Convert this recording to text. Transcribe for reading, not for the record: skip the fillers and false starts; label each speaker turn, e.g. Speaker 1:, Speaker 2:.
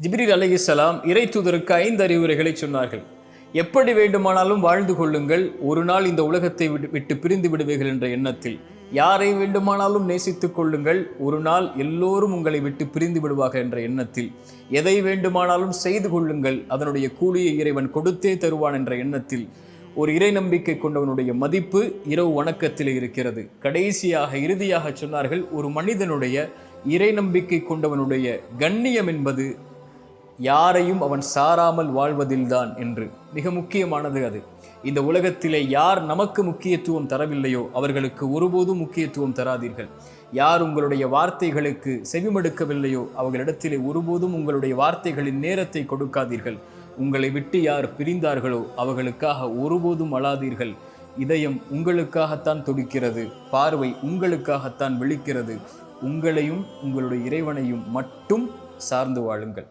Speaker 1: ஜிப்ரீல் அலைஹிஸ்ஸலாம் இறை தூதருக்கு 5 அறிவுரைகளை சொன்னார்கள். எப்படி வேண்டுமானாலும் வாழ்ந்து கொள்ளுங்கள், ஒரு நாள் இந்த உலகத்தை விட்டு பிரிந்து விடுவீர்கள் என்ற எண்ணத்தில். யாரை வேண்டுமானாலும் நேசித்துக் கொள்ளுங்கள், ஒரு நாள் எல்லோரும் உங்களை விட்டு பிரிந்து விடுவார்கள் என்ற எண்ணத்தில். எதை வேண்டுமானாலும் செய்து கொள்ளுங்கள், அதனுடைய கூலியை இறைவன் கொடுத்தே தருவான் என்ற எண்ணத்தில். ஒரு இறை நம்பிக்கை கொண்டவனுடைய மதிப்பு இரவு வணக்கத்தில் இருக்கிறது. கடைசியாக இறுதியாக சொன்னார்கள், ஒரு மனிதனுடைய இறை நம்பிக்கை கொண்டவனுடைய கண்ணியம் என்பது யாரையும் அவன் சாராமல் வாழ்வதில்தான் என்று. மிக முக்கியமானது அது. இந்த உலகத்திலே யார் நமக்கு முக்கியத்துவம் தரவில்லையோ அவர்களுக்கு ஒருபோதும் முக்கியத்துவம் தராதீர்கள். யார் உங்களுடைய வார்த்தைகளுக்கு செவிமடுக்கவில்லையோ அவர்களிடத்திலே ஒருபோதும் உங்களுடைய வார்த்தைகளின் நேரத்தை கொடுக்காதீர்கள். உங்களை விட்டு யார் பிரிந்தார்களோ அவர்களுக்காக ஒருபோதும் அழாதீர்கள். இதயம் உங்களுக்காகத்தான் துடிக்கிறது, பார்வை உங்களுக்காகத்தான் விழிக்கிறது. உங்களையும் உங்களுடைய இறைவனையும் மட்டும் சார்ந்து வாழுங்கள்.